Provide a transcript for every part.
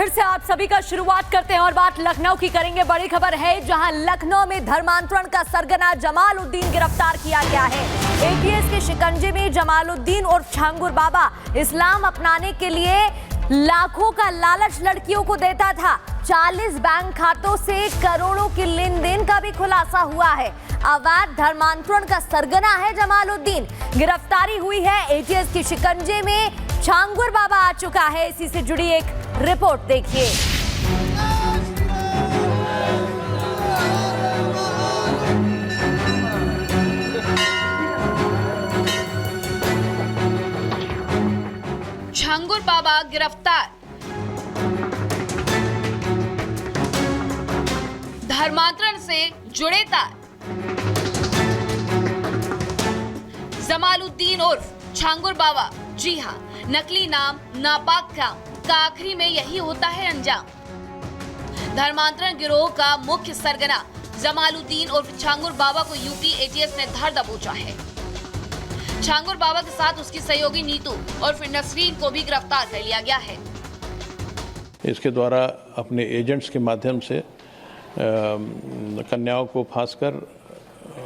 फिर से आप सभी का शुरुआत करते हैं और बात लखनऊ की करेंगे। बड़ी खबर है जहां लखनऊ में धर्मांतरण का सरगना जमालुद्दीन गिरफ्तार किया गया है। एटीएस के शिकंजे में जमालुद्दीन और छांगुर बाबा इस्लाम अपनाने के लिए लाखों का लालच लड़कियों को देता था। 40 बैंक खातों से करोड़ों की लेन देन का भी खुलासा हुआ है। अवैध धर्मांतरण का सरगना है जमालुद्दीन। गिरफ्तारी हुई है। एटीएस के शिकंजे में छांगुर बाबा आ चुका है। इसी से जुड़ी एक रिपोर्ट देखिए। छांगुर बाबा गिरफ्तार। धर्मांतरण से जुड़े तार। जमालुद्दीन उर्फ छांगुर बाबा, जी हाँ, नकली नाम, नापाक काम का आखिरी में यही होता है अंजाम। धर्मांतरण गिरोह का मुख्य सरगना जमालुद्दीन उर्फ छांगुर बाबा को यूपी एटीएस ने धर दबोचा है। छांगुर बाबा के साथ उसकी सहयोगी नीतू और नसरीन को भी गिरफ्तार कर लिया गया है। इसके द्वारा अपने एजेंट्स के माध्यम से कन्याओं को फांसकर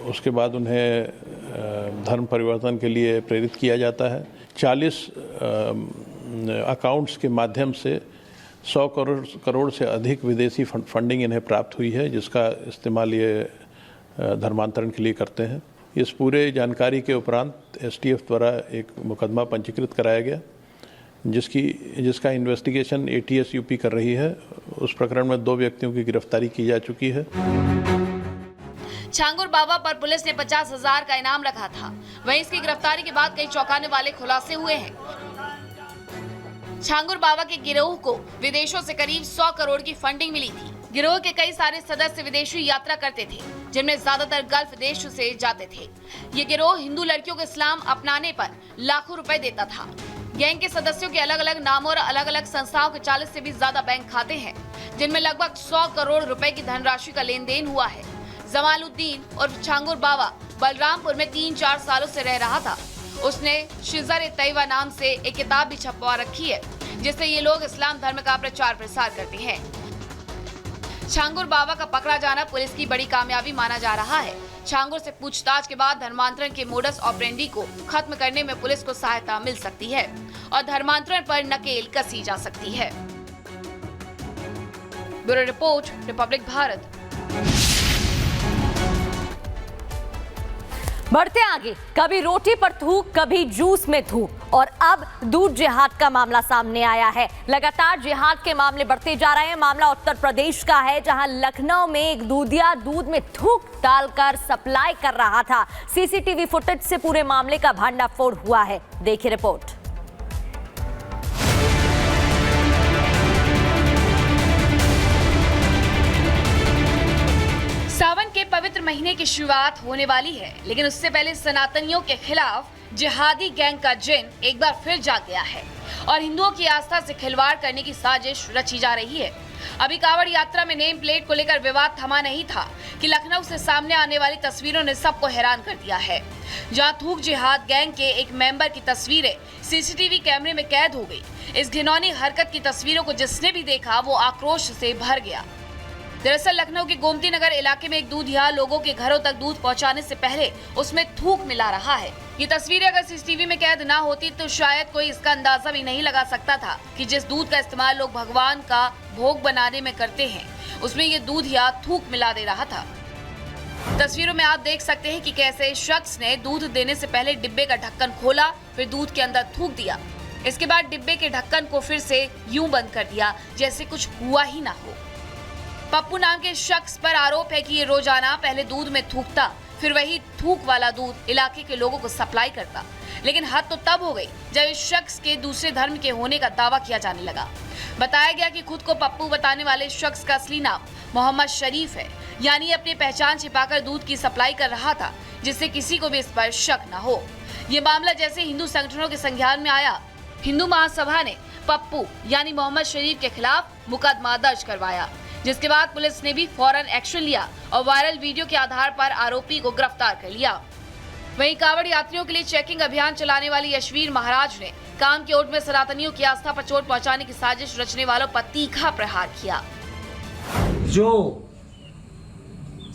उसके बाद उन्हें धर्म परिवर्तन के लिए प्रेरित किया जाता है। 40 अकाउंट्स के माध्यम से 100 करोड़ से अधिक विदेशी फंडिंग इन्हें प्राप्त हुई है, जिसका इस्तेमाल ये धर्मांतरण के लिए करते हैं। इस पूरे जानकारी के उपरांत एसटीएफ द्वारा एक मुकदमा पंजीकृत कराया गया, जिसका इन्वेस्टिगेशन एटीएस यूपी कर रही है। उस प्रकरण में 2 व्यक्तियों की गिरफ्तारी की जा चुकी है। छांगुर बाबा पर पुलिस ने 50,000 का इनाम रखा था। वहीं इसकी गिरफ्तारी के बाद कई चौंकाने वाले खुलासे हुए हैं। छांगुर बाबा के गिरोह को विदेशों से करीब 100 करोड़ की फंडिंग मिली थी। गिरोह के कई सारे सदस्य विदेशी यात्रा करते थे, जिनमें ज्यादातर गल्फ देश से जाते थे। ये गिरोह हिंदू लड़कियों को इस्लाम अपनाने पर लाखों रुपए देता था। गैंग के सदस्यों के अलग अलग नामों और अलग अलग संस्थाओं के 40 से भी ज्यादा बैंक खाते हैं, जिनमें लगभग 100 करोड़ रुपए की धनराशि का लेन देन हुआ है। जमालुद्दीन और छांगुर बाबा बलरामपुर में 3-4 सालों से रह रहा था। उसने शिजर-ए-तैयबा नाम से एक किताब भी छपवा रखी है, जिससे ये लोग इस्लाम धर्म का प्रचार प्रसार करते हैं। छांगुर बाबा का पकड़ा जाना पुलिस की बड़ी कामयाबी माना जा रहा है। छांगुर से पूछताछ के बाद धर्मांतरण के मोडस ऑपरेंडी को खत्म करने में पुलिस को सहायता मिल सकती है और धर्मांतरण पर नकेल कसी जा सकती है। Bureau report, Republic Bharat. बढ़ते आगे, कभी रोटी पर थूक, कभी जूस में थूक और अब दूध जिहाद का मामला सामने आया है। लगातार जिहाद के मामले बढ़ते जा रहे हैं। मामला उत्तर प्रदेश का है, जहां लखनऊ में एक दूधिया दूध में थूक डालकर सप्लाई कर रहा था। सीसीटीवी फुटेज से पूरे मामले का भंडाफोड़ हुआ है। देखिए रिपोर्ट। सावन के पवित्र महीने की शुरुआत होने वाली है, लेकिन उससे पहले सनातनियों के खिलाफ जिहादी गैंग का जिन एक बार फिर जाग गया है और हिंदुओं की आस्था से खिलवाड़ करने की साजिश रची जा रही है। अभी कांवड़ यात्रा में नेम प्लेट को लेकर विवाद थमा नहीं था कि लखनऊ से सामने आने वाली तस्वीरों ने सबको हैरान कर दिया है। जहां थूक जिहाद गैंग के एक मेंबर की तस्वीरें सीसीटीवी कैमरे में कैद हो गई। इस घिनौनी हरकत की तस्वीरों को जिसने भी देखा वो आक्रोश से भर गया। दरअसल लखनऊ के गोमती नगर इलाके में एक दूधिया लोगों के घरों तक दूध पहुंचाने से पहले उसमें थूक मिला रहा है। ये तस्वीरें अगर सीसीटीवी में कैद ना होती तो शायद कोई इसका अंदाजा भी नहीं लगा सकता था कि जिस दूध का इस्तेमाल लोग भगवान का भोग बनाने में करते हैं, उसमें ये दूधिया थूक मिला दे रहा था। तस्वीरों में आप देख सकते हैं कि कैसे शख्स ने दूध देने से पहले डिब्बे का ढक्कन खोला, फिर दूध के अंदर थूक दिया। इसके बाद डिब्बे के ढक्कन को फिर से यूं बंद कर दिया जैसे कुछ हुआ ही ना हो। पप्पू नाम के शख्स पर आरोप है कि ये रोजाना पहले दूध में थूकता, फिर वही थूक वाला दूध इलाके के लोगों को सप्लाई करता। लेकिन हद तो तब हो गई जब इस शख्स के दूसरे धर्म के होने का दावा किया जाने लगा। बताया गया कि खुद को पप्पू बताने वाले शख्स का असली नाम मोहम्मद शरीफ है, यानी अपनी पहचान छिपाकर दूध की सप्लाई कर रहा था, जिससे किसी को भी इस पर शक न हो। ये मामला जैसे हिंदू संगठनों के संज्ञान में आया, हिंदू महासभा ने पप्पू यानी मोहम्मद शरीफ के खिलाफ मुकदमा दर्ज करवाया, जिसके बाद पुलिस ने भी फौरन एक्शन लिया और वायरल वीडियो के आधार पर आरोपी को गिरफ्तार कर लिया। वहीं कांवड़ यात्रियों के लिए चेकिंग अभियान चलाने वाली यशवीर महाराज ने काम के ओट में सनातनियों की आस्था पर चोट पहुंचाने की साजिश रचने वालों पर तीखा प्रहार किया। जो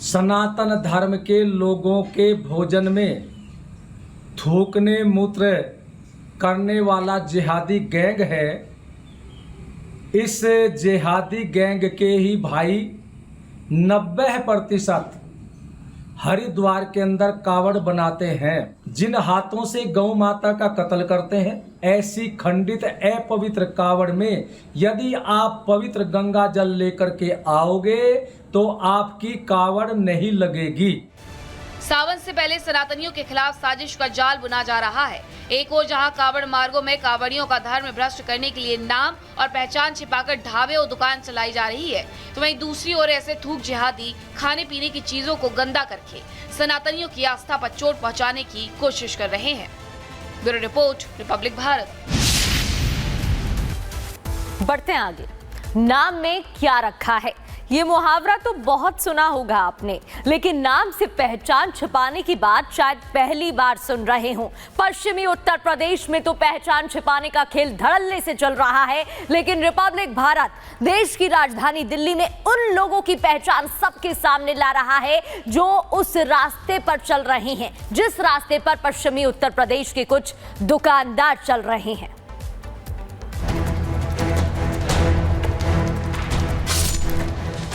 सनातन धर्म के लोगों के भोजन में थूकने मूत्र करने वाला जिहादी गैंग है, इस जिहादी गैंग के ही भाई 90% हरिद्वार के अंदर कावड़ बनाते हैं, जिन हाथों से गौ माता का कत्ल करते हैं। ऐसी खंडित अपवित्र कावड़ में यदि आप पवित्र गंगा जल लेकर के आओगे तो आपकी कावड़ नहीं लगेगी। सावन से पहले सनातनियों के खिलाफ साजिश का जाल बुना जा रहा है। एक ओर जहां कावड़ मार्गों में कावड़ियों का धर्म भ्रष्ट करने के लिए नाम और पहचान छिपाकर ढाबे और दुकान चलाई जा रही है, तो वहीं दूसरी ओर ऐसे थूक जिहादी खाने पीने की चीजों को गंदा करके सनातनियों की आस्था पर चोट पहुंचाने की कोशिश कर रहे हैं। Bureau report, Republic Bharat. बढ़ते हैं आगे। नाम में क्या रखा है? ये मुहावरा तो बहुत सुना होगा आपने, लेकिन नाम से पहचान छिपाने की बात शायद पहली बार सुन रहे हों। पश्चिमी उत्तर प्रदेश में तो पहचान छिपाने का खेल धड़ल्ले से चल रहा है, लेकिन रिपब्लिक भारत देश की राजधानी दिल्ली में उन लोगों की पहचान सबके सामने ला रहा है जो उस रास्ते पर चल रहे हैं, जिस रास्ते पर पश्चिमी उत्तर प्रदेश के कुछ दुकानदार चल रहे हैं।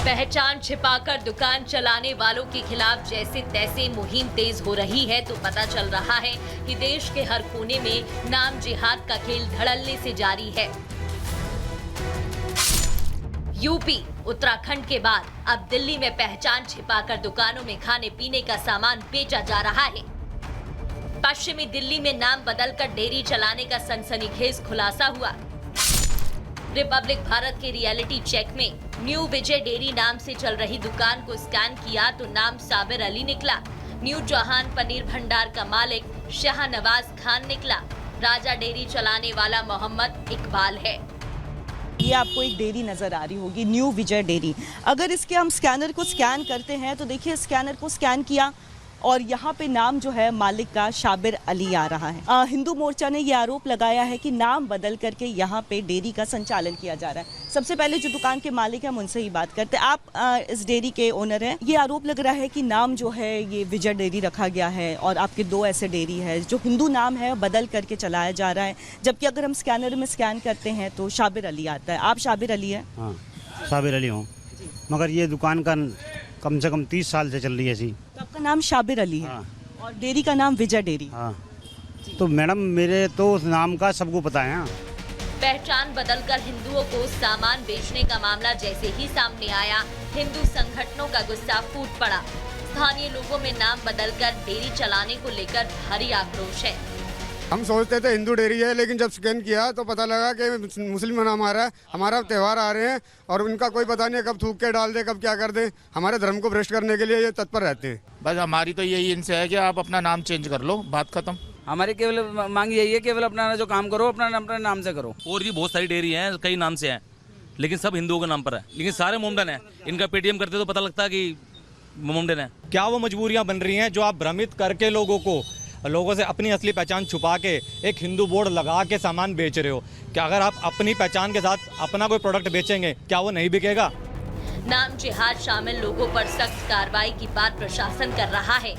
पहचान छिपाकर दुकान चलाने वालों के खिलाफ जैसे तैसे मुहिम तेज हो रही है, तो पता चल रहा है कि देश के हर कोने में नाम जिहाद का खेल धड़ल्ले से जारी है। यूपी, उत्तराखंड के बाद अब दिल्ली में पहचान छिपाकर दुकानों में खाने पीने का सामान बेचा जा रहा है। पश्चिमी दिल्ली में नाम बदलकर डेयरी चलाने का सनसनीखेज खुलासा हुआ। रिपब्लिक भारत के रियलिटी चेक में न्यू विजय डेयरी नाम से चल रही दुकान को स्कैन किया तो नाम साबिर अली निकला। न्यू जहान पनीर भंडार का मालिक शाहनवाज खान निकला। राजा डेयरी चलाने वाला मोहम्मद इकबाल है। ये आपको एक डेयरी नज़र आ रही होगी, न्यू विजय डेयरी। अगर इसके हम स्कैनर को स्कैन करते हैं तो देखिए, स्कैनर को स्कैन किया और यहाँ पे नाम जो है मालिक का शाबिर अली आ रहा है। हिंदू मोर्चा ने ये आरोप लगाया है कि नाम बदल करके यहाँ पे डेयरी का संचालन किया जा रहा है। सबसे पहले जो दुकान के मालिक हैं हम उनसे ही बात करते हैं। आप इस डेयरी के ओनर हैं। ये आरोप लग रहा है कि नाम जो है ये विजय डेयरी रखा गया है और आपके दो ऐसे डेयरी है जो हिंदू नाम है बदल करके चलाया जा रहा है, जबकि अगर हम स्कैनर में स्कैन करते हैं तो शाबिर अली आता है। आप शाबिर अली हैं? हाँ, शाबिर अली हूँ, मगर ये दुकान का कम से कम 30 साल से चल रही है ऐसी। तो आपका नाम शाबिर अली है? हाँ। और डेयरी का नाम विजय डेयरी? हाँ। तो मैडम मेरे तो उस नाम का सबको पता है। हाँ। पहचान बदलकर हिंदुओं को सामान बेचने का मामला जैसे ही सामने आया, हिंदू संगठनों का गुस्सा फूट पड़ा। स्थानीय लोगों में नाम बदलकर डेयरी चलाने को लेकर भारी आक्रोश है। हम सोचते थे हिंदू डेयरी है, लेकिन जब स्कैन किया तो पता लगा कि मुस्लिम नाम आ रहा है। हमारा त्यौहार आ रहे हैं और उनका कोई पता नहीं है कब थूक के डाल दे, कब क्या कर दे। हमारे धर्म को भ्रष्ट करने के लिए ये तत्पर रहते हैं। बस हमारी तो यही इनसे है कि आप अपना नाम चेंज कर लो, बात खत्म। हमारी केवल मांग यही है, केवल अपना जो काम करो अपना नाम से करो। और भी बहुत सारी डेयरी हैं, कई नाम से हैं, लेकिन सब हिंदुओं के नाम पर है, लेकिन सारे मोमडन हैं। इनका पेटीएम करते तो पता लगता है कि मोमडन है। क्या वो मजबूरियां बन रही हैं जो आप भ्रमित करके लोगों से अपनी असली पहचान छुपा के एक हिंदू बोर्ड लगा के सामान बेच रहे हो? क्या अगर आप अपनी पहचान के साथ अपना कोई प्रोडक्ट बेचेंगे, क्या वो नहीं बिकेगा? नाम जिहाद शामिल लोगों पर सख्त कार्रवाई की बात प्रशासन कर रहा है।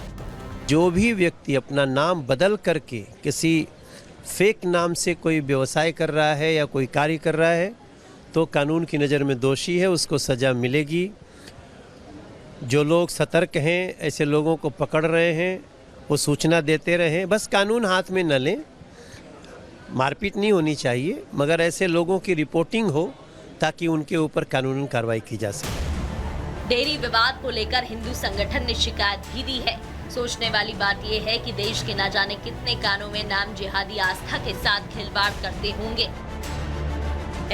जो भी व्यक्ति अपना नाम बदल करके किसी फेक नाम से कोई व्यवसाय कर रहा है या कोई कार्य कर रहा है तो कानून की नज़र में दोषी है, उसको सज़ा मिलेगी। जो लोग सतर्क हैं, ऐसे लोगों को पकड़ रहे हैं, वो सूचना देते रहें। बस कानून हाथ में न लें, मारपीट नहीं होनी चाहिए, मगर ऐसे लोगों की रिपोर्टिंग हो ताकि उनके ऊपर कानूनी कार्रवाई की जा सके। डेयरी विवाद को लेकर हिंदू संगठन ने शिकायत भी दी है। सोचने वाली बात यह है कि देश के न जाने कितने कानों में नाम जिहादी आस्था के साथ खिलवाड़ करते होंगे।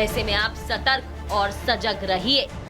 ऐसे में आप सतर्क और सजग रहिए।